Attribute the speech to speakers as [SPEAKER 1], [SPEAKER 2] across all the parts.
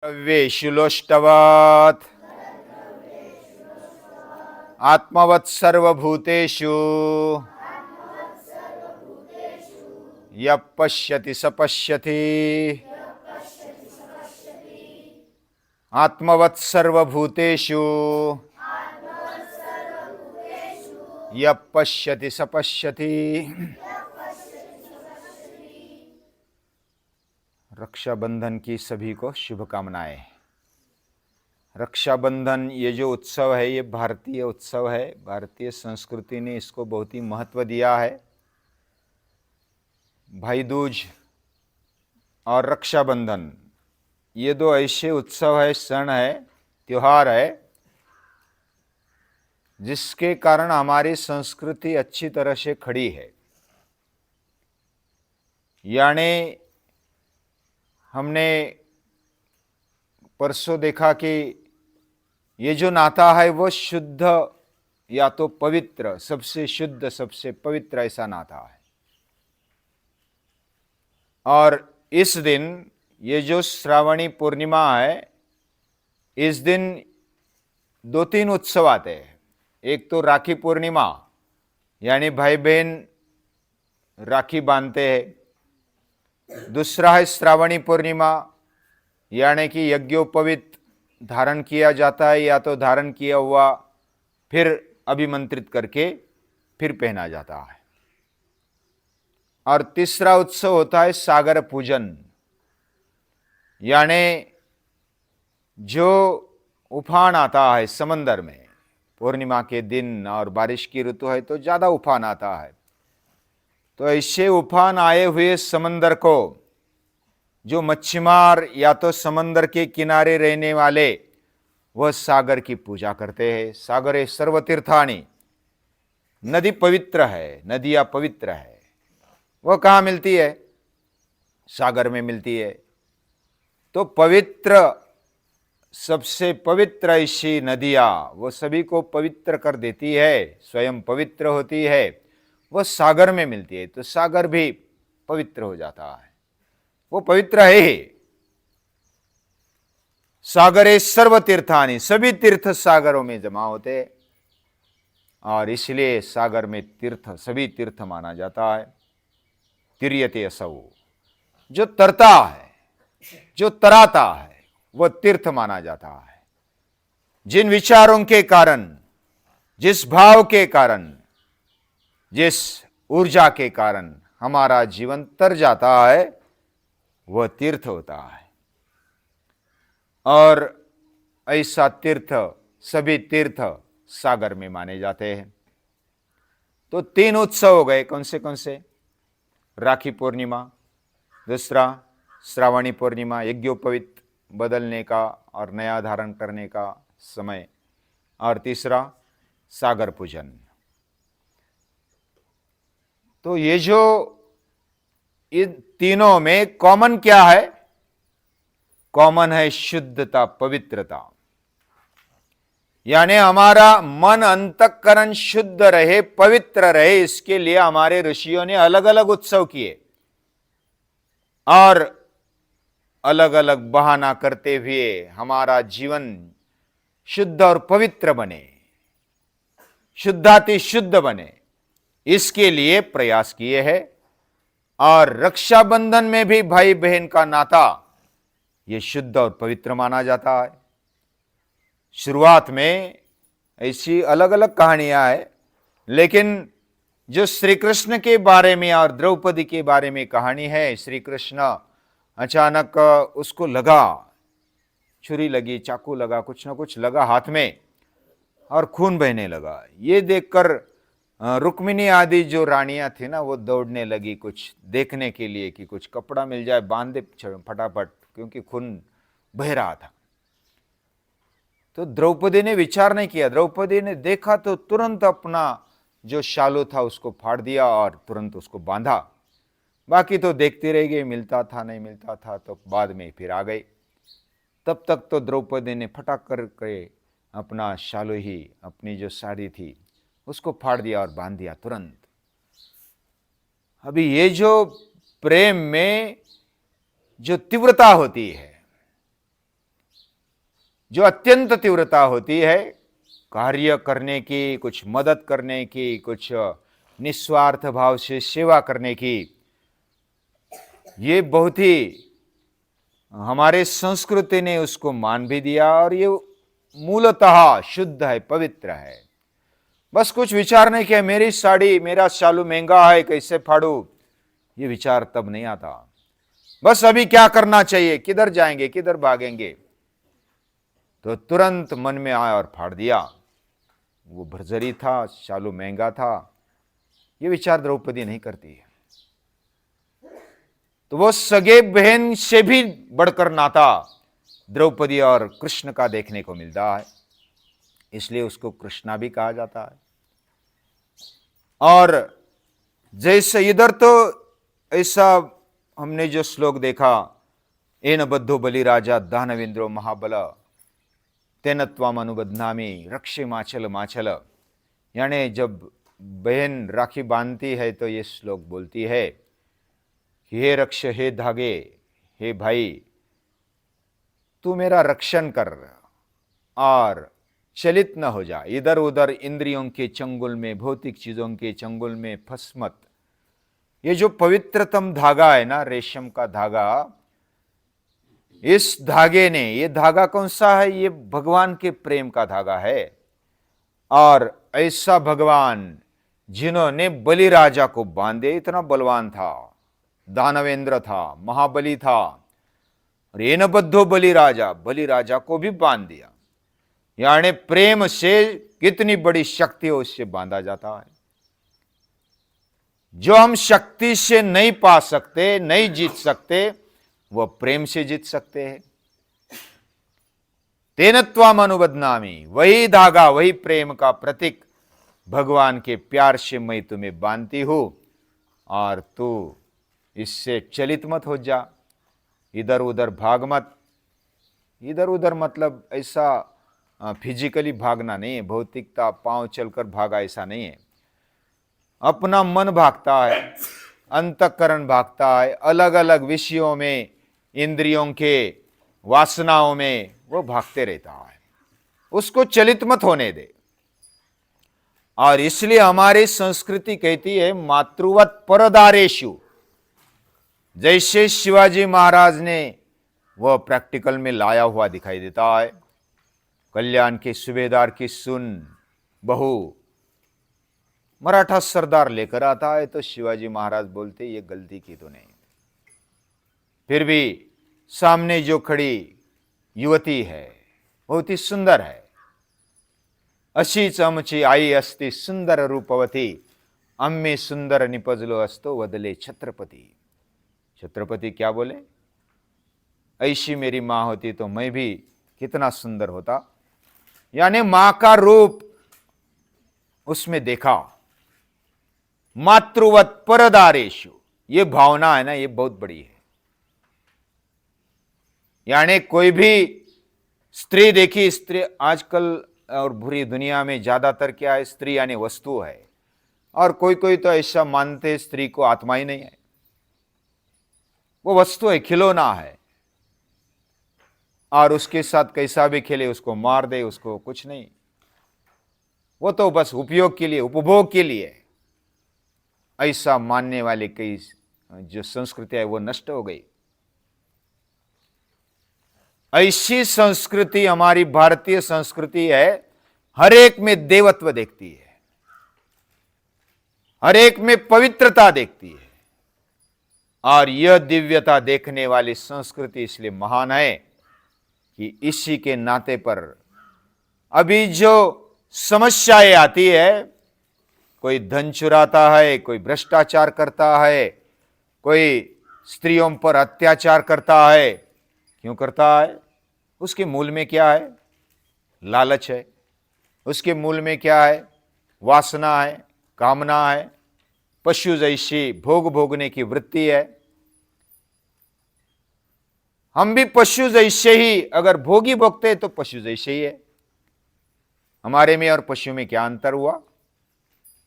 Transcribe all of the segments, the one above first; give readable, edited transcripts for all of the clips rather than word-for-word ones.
[SPEAKER 1] द्रव्येषु लोष्टवत् आत्मवत् सर्वभूतेषु यः पश्यति स पश्यति आत्मवत् सर्वभूतेषु यः पश्यति स पश्यति। रक्षाबंधन की सभी को शुभकामनाएं। रक्षाबंधन ये जो उत्सव है ये भारतीय उत्सव है। भारतीय संस्कृति ने इसको बहुत ही महत्व दिया है। भाई दूज और रक्षाबंधन ये दो ऐसे उत्सव है, क्षण है, त्योहार है जिसके कारण हमारी संस्कृति अच्छी तरह से खड़ी है। यानी हमने परसों देखा कि ये जो नाता है वो शुद्ध या तो पवित्र, सबसे शुद्ध सबसे पवित्र ऐसा नाता है। और इस दिन ये जो श्रावणी पूर्णिमा है, इस दिन दो तीन उत्सव आते हैं। एक तो राखी पूर्णिमा, यानी भाई बहन राखी बांधते हैं। दूसरा है श्रावणी पूर्णिमा, यानी कि यज्ञोपवीत धारण किया जाता है या तो धारण किया हुआ फिर अभिमंत्रित करके फिर पहना जाता है। और तीसरा उत्सव होता है सागर पूजन, यानी जो उफान आता है समंदर में पूर्णिमा के दिन और बारिश की ऋतु है तो ज्यादा उफान आता है। तो ऐसे उफान आए हुए समंदर को जो मच्छीमार या तो समंदर के किनारे रहने वाले वह सागर की पूजा करते हैं। सागरे सर्वतीर्थानि, नदी पवित्र है, नदियां पवित्र है। वह कहाँ मिलती है? सागर में मिलती है। तो पवित्र, सबसे पवित्र ऐसी नदियां वो सभी को पवित्र कर देती है, स्वयं पवित्र होती है, वह सागर में मिलती है। तो सागर भी पवित्र हो जाता है, वो पवित्र है ही। सागरे सर्व तीर्थानि, सभी तीर्थ सागरों में जमा होते हैं और इसलिए सागर में तीर्थ, सभी तीर्थ माना जाता है। तिर्यते असौ, जो तरता है, जो तराता है, वह तीर्थ माना जाता है। जिन विचारों के कारण, जिस भाव के कारण, जिस ऊर्जा के कारण हमारा जीवन तर जाता है वह तीर्थ होता है। और ऐसा तीर्थ, सभी तीर्थ सागर में माने जाते हैं। तो तीन उत्सव हो गए। कौन से? राखी पूर्णिमा, दूसरा श्रावणी पूर्णिमा, यज्ञोपवीत बदलने का और नया धारण करने का समय, और तीसरा सागर पूजन। तो ये जो इन तीनों में कॉमन क्या है? कॉमन है शुद्धता, पवित्रता। यानी हमारा मन अंतःकरण शुद्ध रहे, पवित्र रहे, इसके लिए हमारे ऋषियों ने अलग अलग उत्सव किए और अलग अलग बहाना करते हुए हमारा जीवन शुद्ध और पवित्र बने, शुद्धाति शुद्ध बने, इसके लिए प्रयास किए हैं। और रक्षाबंधन में भी भाई बहन का नाता यह शुद्ध और पवित्र माना जाता है। शुरुआत में ऐसी अलग अलग कहानियां हैं, लेकिन जो श्री कृष्ण के बारे में और द्रौपदी के बारे में कहानी है, श्री कृष्ण अचानक उसको लगा, छुरी लगी, चाकू लगा, कुछ ना कुछ लगा हाथ में और खून बहने लगा। ये देखकर रुक्मिणी आदि जो रानियां थी ना, वो दौड़ने लगी कुछ देखने के लिए कि कुछ कपड़ा मिल जाए, बांध दे फटाफट, क्योंकि खून बह रहा था। तो द्रौपदी ने विचार नहीं किया। द्रौपदी ने देखा तो तुरंत अपना जो शालू था उसको फाड़ दिया और तुरंत उसको बांधा। बाकी तो देखती रह गई, मिलता था नहीं मिलता था, तो बाद में फिर आ गई। तब तक तो द्रौपदी ने फटाक करके अपना शालू ही, अपनी जो साड़ी थी उसको फाड़ दिया और बांध दिया तुरंत। अभी ये जो प्रेम में जो तीव्रता होती है, जो अत्यंत तीव्रता होती है कार्य करने की, कुछ मदद करने की, कुछ निस्वार्थ भाव से सेवा करने की, ये बहुत ही हमारे संस्कृति ने उसको मान भी दिया और ये मूलतः शुद्ध है, पवित्र है। बस कुछ विचार नहीं किया, मेरी साड़ी, मेरा शालू महंगा है, कैसे फाड़ू, ये विचार तब नहीं आता। बस अभी क्या करना चाहिए, किधर जाएंगे, किधर भागेंगे, तो तुरंत मन में आया और फाड़ दिया। वो भरजरी था, शालू महंगा था, ये विचार द्रौपदी नहीं करती है। तो वो सगे बहन से भी बढ़कर नाता द्रौपदी और कृष्ण का देखने को मिलता है, इसलिए उसको कृष्णा भी कहा जाता है। और जैसे इधर तो ऐसा हमने जो श्लोक देखा, एन बद्धो बलि राजा दानवेंद्रो महाबल तेनत्वाम अनुबदनामी रक्षे माचल माचल, यानी जब बहन राखी बांधती है तो ये श्लोक बोलती है कि हे रक्ष, हे धागे, हे भाई, तू मेरा रक्षण कर और चलित न हो जा, इधर उधर इंद्रियों के चंगुल में, भौतिक चीजों के चंगुल में फंस मत। ये जो पवित्रतम धागा है ना, रेशम का धागा, इस धागे ने, ये धागा कौन सा है, ये भगवान के प्रेम का धागा है। और ऐसा भगवान जिन्होंने बलि राजा को बांधे, इतना बलवान था, दानवेंद्र था, महाबली था, और ये न बद्धो बलि राजा को भी बांध दिया। यानी प्रेम से कितनी बड़ी शक्ति हो, उससे बांधा जाता है। जो हम शक्ति से नहीं पा सकते, नहीं जीत सकते, वह प्रेम से जीत सकते हैं। तेनत्वाम अनुबदनामी, वही धागा, वही प्रेम का प्रतीक, भगवान के प्यार से मैं तुम्हें बांधती हूं और तू इससे चलित मत हो जा, इधर उधर भाग मत। इधर उधर मतलब ऐसा फिजिकली भागना नहीं है, भौतिकता पांव चलकर भागा ऐसा नहीं है। अपना मन भागता है, अंतःकरण भागता है, अलग अलग विषयों में, इंद्रियों के वासनाओं में वो भागते रहता है, उसको चलित मत होने दे। और इसलिए हमारी संस्कृति कहती है मातृवत परदारेषु। जैसे शिवाजी महाराज ने वह प्रैक्टिकल में लाया हुआ दिखाई देता है। कल्याण के सूबेदार की सुन बहू मराठा सरदार लेकर आता है तो शिवाजी महाराज बोलते ये गलती की तो नहीं। फिर भी सामने जो खड़ी युवती है बहुत ही सुंदर है, अशी चमची आई अस्ति सुंदर रूपवती, अम्मे सुंदर निपजलो अस्तो वदले छत्रपति। छत्रपति क्या बोले, ऐसी मेरी मां होती तो मैं भी कितना सुंदर होता। यानी मां का रूप उसमें देखा। मातृवत परदारेषु, ये भावना है ना, ये बहुत बड़ी है। यानी कोई भी स्त्री देखी, स्त्री आजकल और बुरी दुनिया में ज्यादातर क्या है, स्त्री यानी वस्तु है। और कोई कोई तो ऐसा मानते स्त्री को आत्मा ही नहीं है, वो वस्तु है, खिलौना है, और उसके साथ कैसा भी खेले, उसको मार दे, उसको कुछ नहीं, वो तो बस उपयोग के लिए, उपभोग के लिए। ऐसा मानने वाले कई जो संस्कृति है वो नष्ट हो गई। ऐसी संस्कृति हमारी भारतीय संस्कृति है, हर एक में देवत्व देखती है, हर एक में पवित्रता देखती है। और यह दिव्यता देखने वाली संस्कृति इसलिए महान है कि इसी के नाते पर अभी जो समस्याएं आती है, कोई धन चुराता है, कोई भ्रष्टाचार करता है, कोई स्त्रियों पर अत्याचार करता है, क्यों करता है? उसके मूल में क्या है? लालच है। उसके मूल में क्या है? वासना है, कामना है, पशु जैसी भोग भोगने की वृत्ति है। हम भी पशु जैसे ही अगर भोगी भोगते तो पशु जैसे ही है। हमारे में और पशु में क्या अंतर हुआ?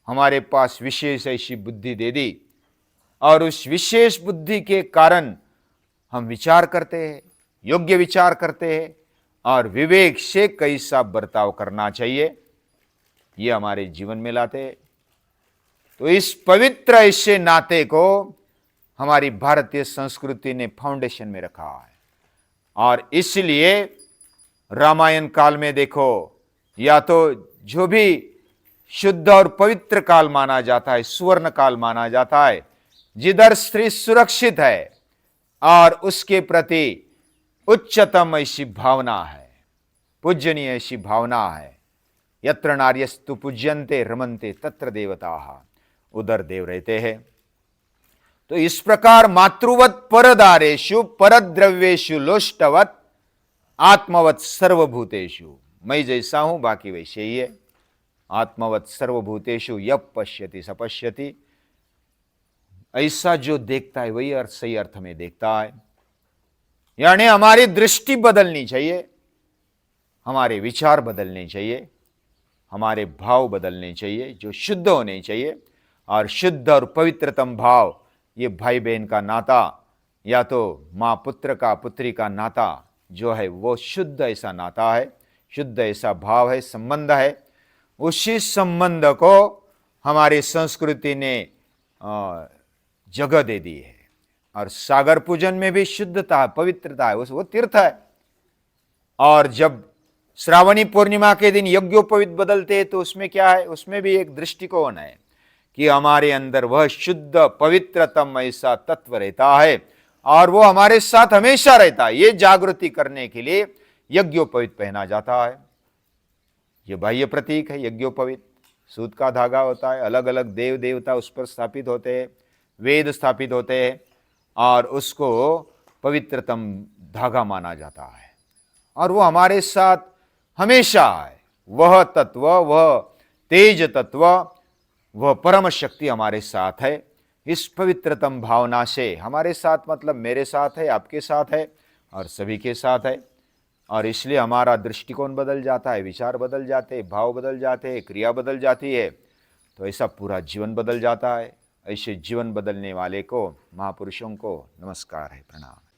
[SPEAKER 1] हमारे पास विशेष ऐसी बुद्धि दे दी और उस विशेष बुद्धि के कारण हम विचार करते हैं, योग्य विचार करते हैं, और विवेक से कैसा बर्ताव करना चाहिए, ये हमारे जीवन में लाते हैं। तो इस पवित्र ऐसे नाते को हमारी भारतीय संस्कृति ने फाउंडेशन में रखा है। और इसलिए रामायण काल में देखो, या तो जो भी शुद्ध और पवित्र काल माना जाता है, सुवर्ण काल माना जाता है, जिधर स्त्री सुरक्षित है और उसके प्रति उच्चतम ऐसी भावना है, पूजनीय ऐसी भावना है। यत्र नार्यस्तु पूज्यन्ते रमन्ते तत्र देवताः, उधर देव रहते हैं। तो इस प्रकार मातृवत परदारेषु परद्रव्येषु लोष्टवत आत्मवत सर्वभूतेषु, मैं जैसा हूं बाकी वैसे ही है। आत्मवत सर्वभूतेषु यप पश्यति स पश्यति, ऐसा जो देखता है वही सही अर्थ में देखता है। यानी हमारी दृष्टि बदलनी चाहिए, हमारे विचार बदलने चाहिए, हमारे भाव बदलने चाहिए, जो शुद्ध होने चाहिए। और शुद्ध और पवित्रतम भाव, ये भाई बहन का नाता, या तो माँ पुत्र का, पुत्री का नाता जो है, वो शुद्ध ऐसा नाता है, शुद्ध ऐसा भाव है, संबंध है। उसी संबंध को हमारी संस्कृति ने जगह दे दी है। और सागर पूजन में भी शुद्धता, पवित्रता है, वो तीर्थ है। और जब श्रावणी पूर्णिमा के दिन यज्ञोपवीत बदलते हैं, तो उसमें क्या है, उसमें भी एक दृष्टिकोण है कि हमारे अंदर वह शुद्ध पवित्रतम ऐसा तत्व रहता है और वो हमारे साथ हमेशा रहता है। ये जागृति करने के लिए यज्ञोपवीत पहना जाता है। ये बाह्य प्रतीक है यज्ञोपवीत, सूत का धागा होता है, अलग अलग देव देवता उस पर स्थापित होते हैं, वेद स्थापित होते हैं, और उसको पवित्रतम धागा माना जाता है। और वो हमारे साथ हमेशा है। वह तत्व, वह तेज तत्व, वह परम शक्ति हमारे साथ है। इस पवित्रतम भावना से हमारे साथ, मतलब मेरे साथ है, आपके साथ है और सभी के साथ है। और इसलिए हमारा दृष्टिकोण बदल जाता है, विचार बदल जाते हैं, भाव बदल जाते हैं, क्रिया बदल जाती है। तो ऐसा पूरा जीवन बदल जाता है। ऐसे जीवन बदलने वाले को, महापुरुषों को नमस्कार है, प्रणाम।